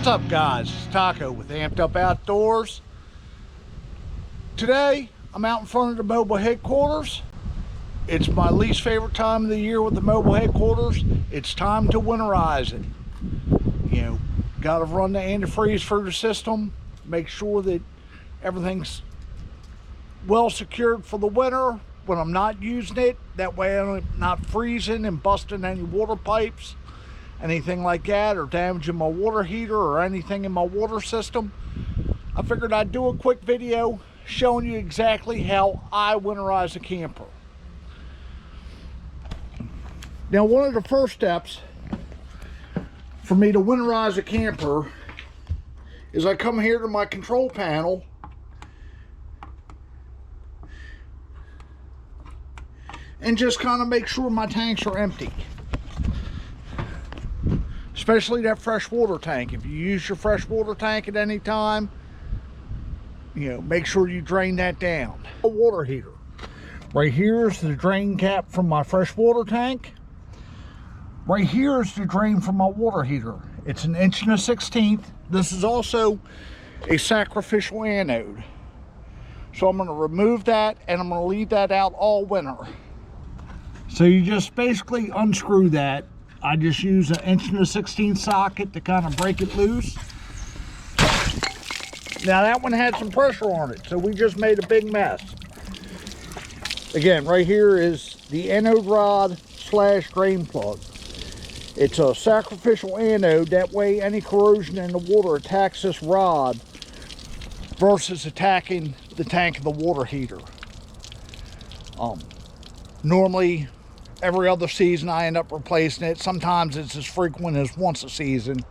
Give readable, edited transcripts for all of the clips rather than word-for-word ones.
What's up, guys? It's Taco with Amped Up Outdoors. Today I'm out in front of the mobile headquarters. It's my least favorite time of the year with the mobile headquarters. It's time to winterize it. You know, gotta run the antifreeze through the system, make sure that everything's well secured for the winter when I'm not using it. That way I'm not freezing and busting any water pipes, anything like that, or damaging my water heater or anything in my water system. I figured I'd do a quick video showing you exactly how I winterize a camper. Now, one of the first steps for me to winterize a camper is I come here to my control panel and just kind of make sure my tanks are empty. Especially that freshwater tank. If you use your freshwater tank at any time, you know, make sure you drain that down. A water heater. Right here is the drain cap from my freshwater tank. Right here is the drain from my water heater. It's 1 1/16". This is also a sacrificial anode. So I'm going to remove that and I'm going to leave that out all winter. So you just basically unscrew that. I just use an 1 1/16" socket to kind of break it loose. Now that one had some pressure on it, so we just made a big mess. Again, right here is the Anode Rod / drain plug. It's a sacrificial anode. That way any corrosion in the water attacks this rod versus attacking the tank of the water heater. Normally, every other season I end up replacing it. Sometimes it's as frequent as once a season.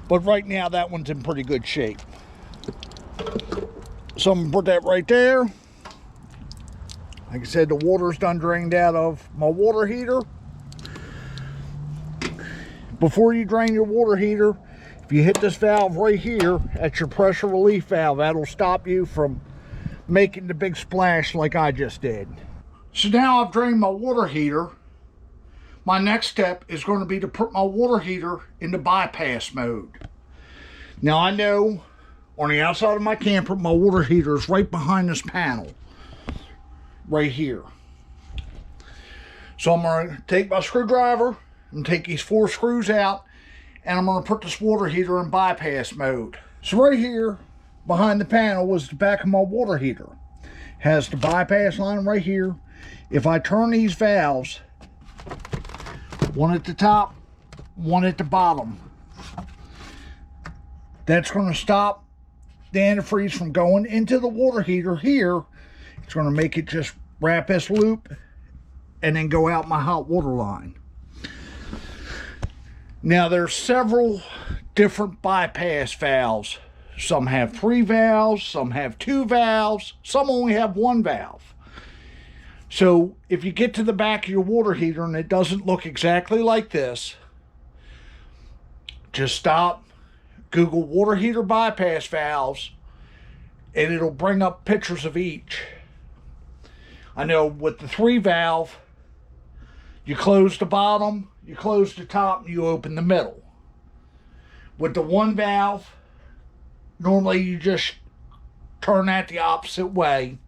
But right now that one's in pretty good shape. So I'm gonna put that right there. Like I said, the water's done drained out of my water heater. Before you drain your water heater, if you hit this valve right here, that's your pressure relief valve. That'll stop you from making the big splash like I just did. So now I've drained my water heater. My next step is going to be to put my water heater into bypass mode. Now I know on the outside of my camper, my water heater is right behind this panel. Right here. So I'm going to take my screwdriver and take these 4 screws out, and I'm going to put this water heater in bypass mode. So right here behind the panel was the back of my water heater. Has the bypass line right here. If I turn these valves, one at the top, one at the bottom, that's going to stop the antifreeze from going into the water heater here. It's going to make it just wrap this loop and then go out my hot water line. Now there's several different bypass valves. Some have 3 valves, some have 2 valves, some only have 1 valve. So if you get to the back of your water heater and it doesn't look exactly like this, just stop, Google water heater bypass valves, and it'll bring up pictures of each. I know with the 3 valve, you close the bottom, you close the top, and you open the middle. With the 1 valve, normally you just turn that the opposite way,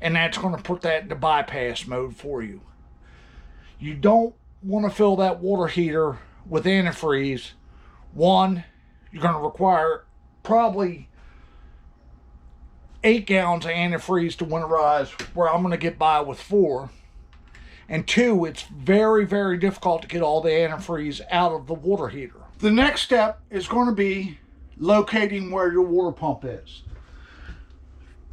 and that's going to put that into bypass mode for you. You don't want to fill that water heater with antifreeze. One, you're going to require probably 8 gallons of antifreeze to winterize, where I'm going to get by with 4. And 2, it's very, very difficult to get all the antifreeze out of the water heater. The next step is going to be locating where your water pump is.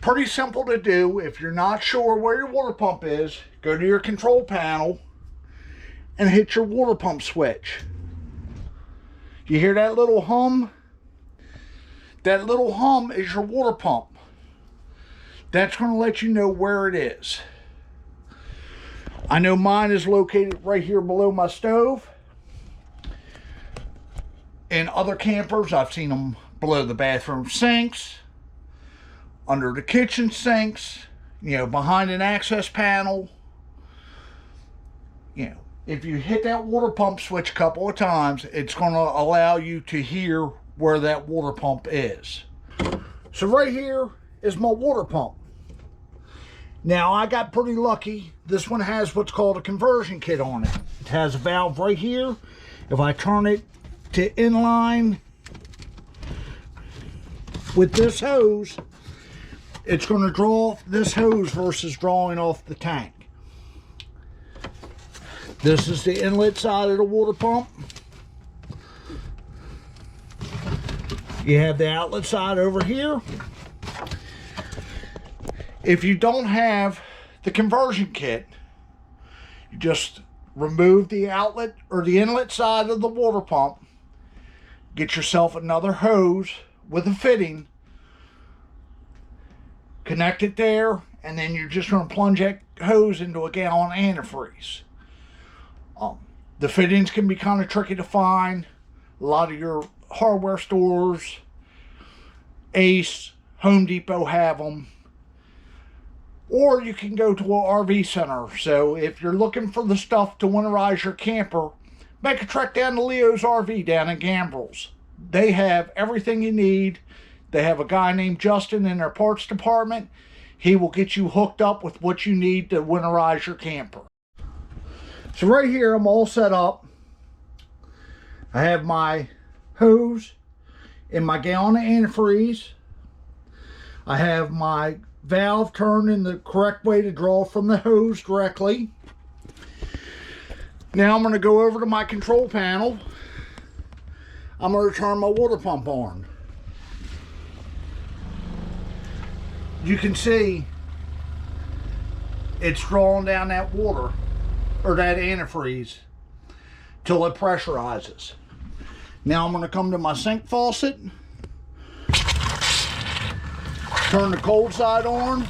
Pretty simple to do. If you're not sure where your water pump is, go to your control panel and hit your water pump switch. You hear that little hum? That little hum is your water pump. That's going to let you know where it is. I know mine is located right here below my stove. In other campers, I've seen them below the bathroom sinks, under the kitchen sinks, you know, behind an access panel, you know, if you hit that water pump switch a couple of times, it's going to allow you to hear where that water pump is. So right here is my water pump. Now I got pretty lucky. This one has what's called a conversion kit on it. It has a valve right here. If I turn it to inline with this hose, it's going to draw off this hose versus drawing off the tank. This is the inlet side of the water pump. You have the outlet side over here. If you don't have the conversion kit, you just remove the outlet or the inlet side of the water pump, get yourself another hose with a fitting, connect it there, and then you're just going to plunge that hose into a gallon of antifreeze. The fittings can be kind of tricky to find. A lot of your hardware stores, Ace, Home Depot have them. Or you can go to an RV center. So if you're looking for the stuff to winterize your camper, make a trek down to Leo's RV down in Gambrels. They have everything you need. They have a guy named Justin in their parts department. He will get you hooked up with what you need to winterize your camper. So right here, I'm all set up. I have my hose in my gallon of antifreeze. I have my valve turned in the correct way to draw from the hose directly. Now I'm going to go over to my control panel. I'm going to turn my water pump on. You can see it's drawing down that water, or that antifreeze, till it pressurizes. Now I'm going to come to my sink faucet, turn the cold side on,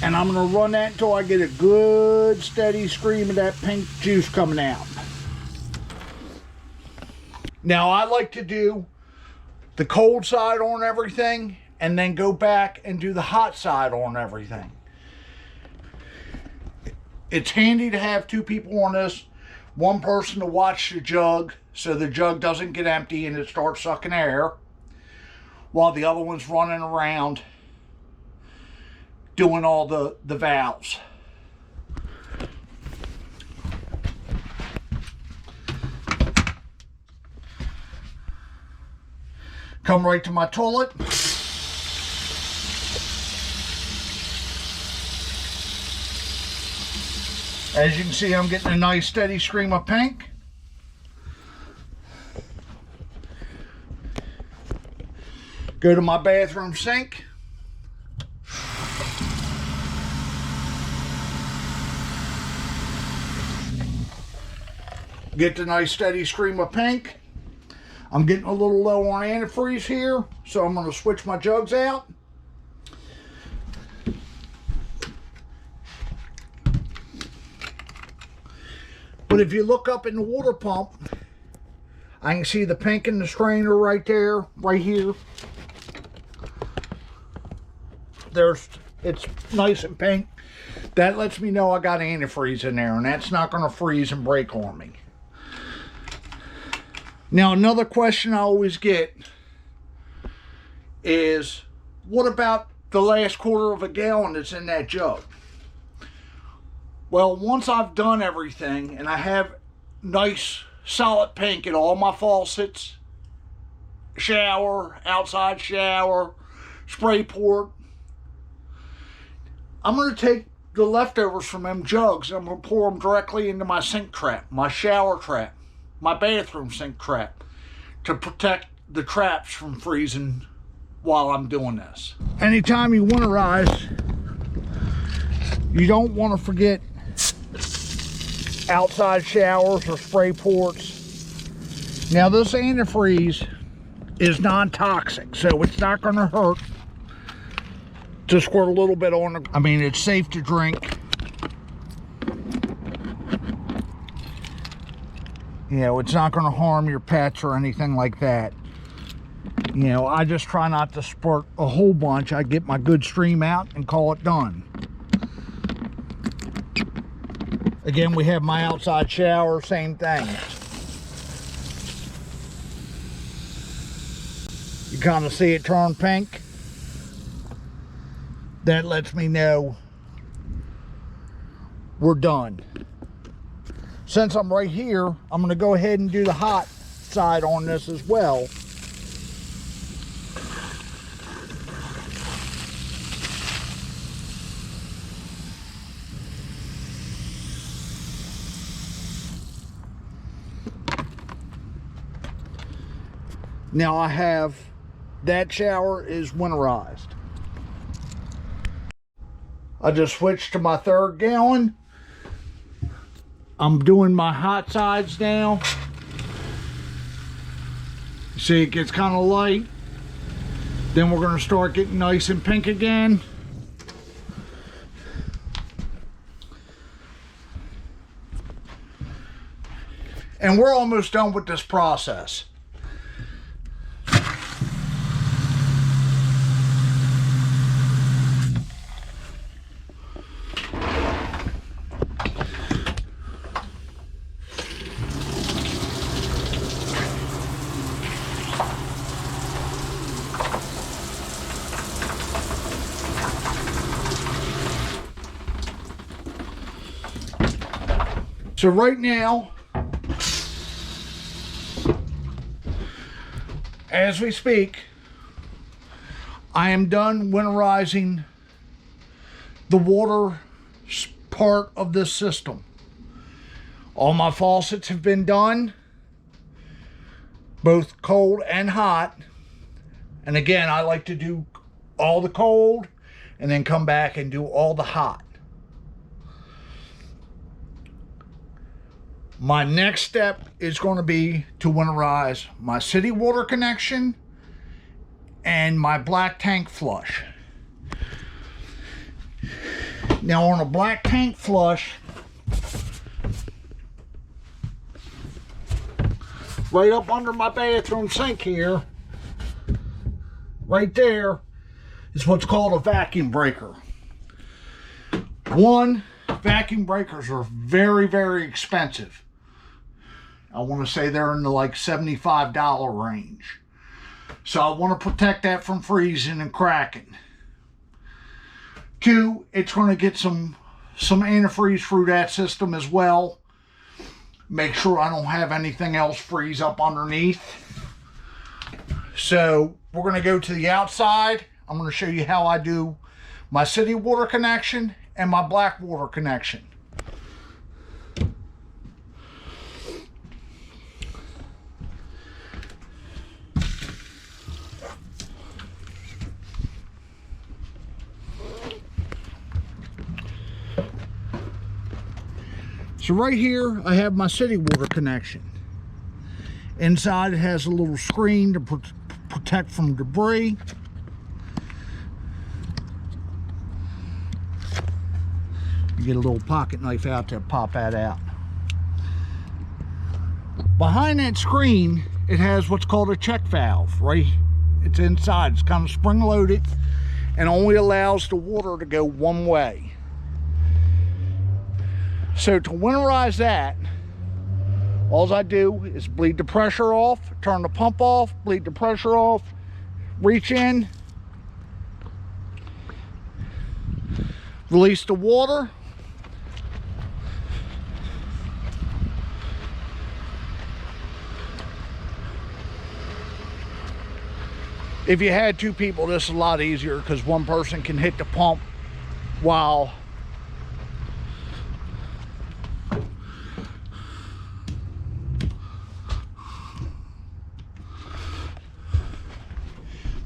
and I'm going to run that until I get a good steady stream of that pink juice coming out. Now I like to do the cold side on everything and then go back and do the hot side on everything. It's handy to have two people on this. One person to watch the jug so the jug doesn't get empty and it starts sucking air, while the other one's running around doing all the valves. Come right to my toilet. As you can see, I'm getting a nice steady stream of pink. Go to my bathroom sink. Get the nice steady stream of pink. I'm getting a little low on antifreeze here, so I'm going to switch my jugs out. But if you look up in the water pump, I can see the pink in the strainer right there, right here. It's nice and pink. That lets me know I got antifreeze in there, and that's not going to freeze and break on me. Now, another question I always get is, what about the last quarter of a gallon that's in that jug? Well, once I've done everything and I have nice solid pink in all my faucets, shower, outside shower, spray port, I'm going to take the leftovers from them jugs and I'm going to pour them directly into my sink trap, my shower trap, my bathroom sink trap, to protect the traps from freezing while I'm doing this. Anytime you winterize, you don't want to forget outside showers or spray ports. Now, this antifreeze is non-toxic, so it's not going to hurt to squirt a little bit on. I mean, it's safe to drink. You know, it's not going to harm your pets or anything like that. You know, I just try not to squirt a whole bunch. I get my good stream out and call it done. Again, we have my outside shower, same thing. You kind of see it turn pink. That lets me know we're done. Since I'm right here, I'm going to go ahead and do the hot side on this as well. Now I have, that shower is winterized. I just switched to my 3rd gallon. I'm doing my hot sides now. See, it gets kind of light. Then we're going to start getting nice and pink again. And we're almost done with this process. So right now, as we speak, I am done winterizing the water part of this system. All my faucets have been done, both cold and hot. And again, I like to do all the cold and then come back and do all the hot. My next step is going to be to winterize my city water connection and my black tank flush. Now on a black tank flush, right up under my bathroom sink here, right there, is what's called a vacuum breaker. One, vacuum breakers are very, very expensive. I want to say they're in the like $75 range. So I want to protect that from freezing and cracking. 2, it's going to get some antifreeze through that system as well. Make sure I don't have anything else freeze up underneath. So we're going to go to the outside. I'm going to show you how I do my city water connection and my black water connection. So right here, I have my city water connection. Inside it has a little screen to protect from debris. You get a little pocket knife out to pop that out. Behind that screen, it has what's called a check valve, right? It's inside, it's kind of spring loaded and only allows the water to go one way. So to winterize that, all I do is bleed the pressure off, turn the pump off, bleed the pressure off, reach in, release the water, if you had 2 people, this is a lot easier because one person can hit the pump while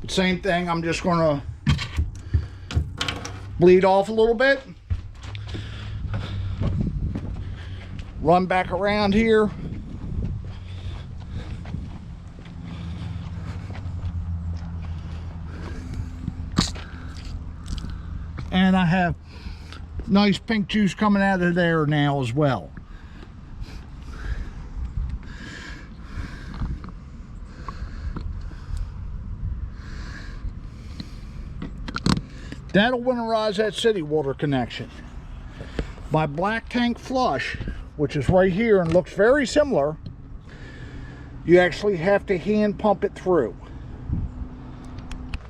same thing. I'm just going to bleed off a little bit, run back around here, and I have nice pink juice coming out of there now as well. That'll winterize that city water connection. My black tank flush, which is right here and looks very similar, you actually have to hand pump it through.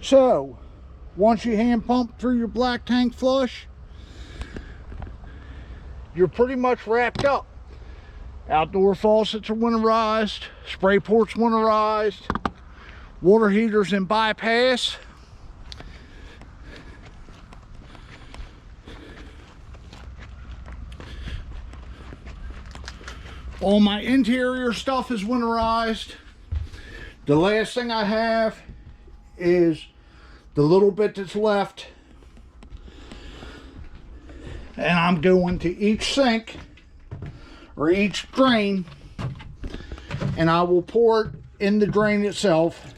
So once you hand pump through your black tank flush, you're pretty much wrapped up. Outdoor faucets are winterized, spray ports winterized, water heaters and bypass. All my interior stuff is winterized. The last thing I have is the little bit that's left. And I'm going to each sink or each drain, and I will pour it in the drain itself.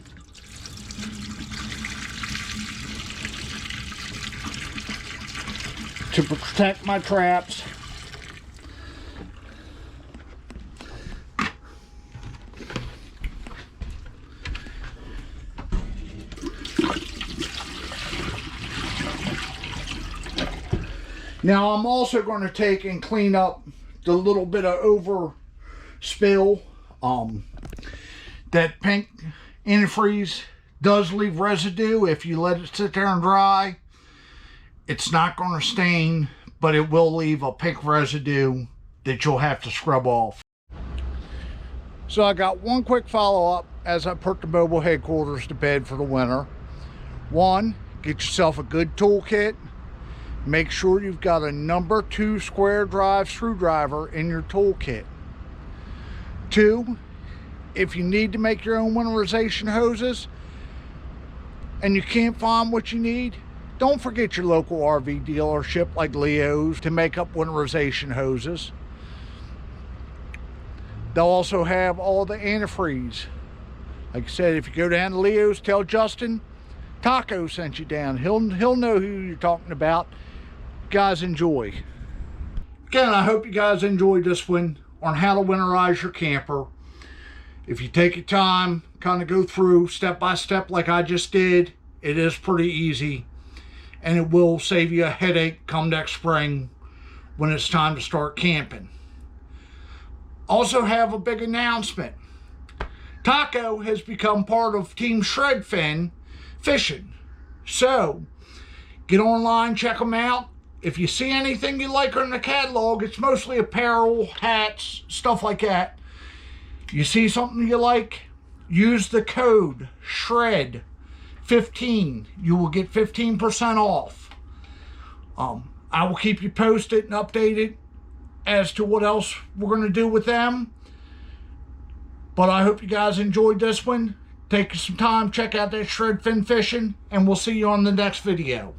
To protect my traps. Now I'm also going to take and clean up the little bit of over spill. That pink antifreeze does leave residue. If you let it sit there and dry, it's not going to stain, but it will leave a pink residue that you'll have to scrub off. So I got one quick follow-up as I put the mobile headquarters to bed for the winter. One, get yourself a good toolkit. Make sure you've got a number 2 square drive screwdriver in your toolkit. 2, if you need to make your own winterization hoses and you can't find what you need, don't forget your local RV dealership like Leo's to make up winterization hoses. They'll also have all the antifreeze. Like I said, if you go down to Leo's, tell Justin Taco sent you down. He'll know who you're talking about. Guys, enjoy. Again, I hope you guys enjoyed this one on how to winterize your camper. If you take your time, kind of go through step by step like I just did, it is pretty easy, and it will save you a headache come next spring when it's time to start camping. Also have a big announcement. Taco has become part of Team Shredfin Fishing. So get online, check them out. If you see anything you like in the catalog, it's mostly apparel, hats, stuff like that. You see something you like, use the code SHRED15. You will get 15% off. I will keep you posted and updated as to what else we're going to do with them. But I hope you guys enjoyed this one. Take some time, check out that Shredfin Fishing, and we'll see you on the next video.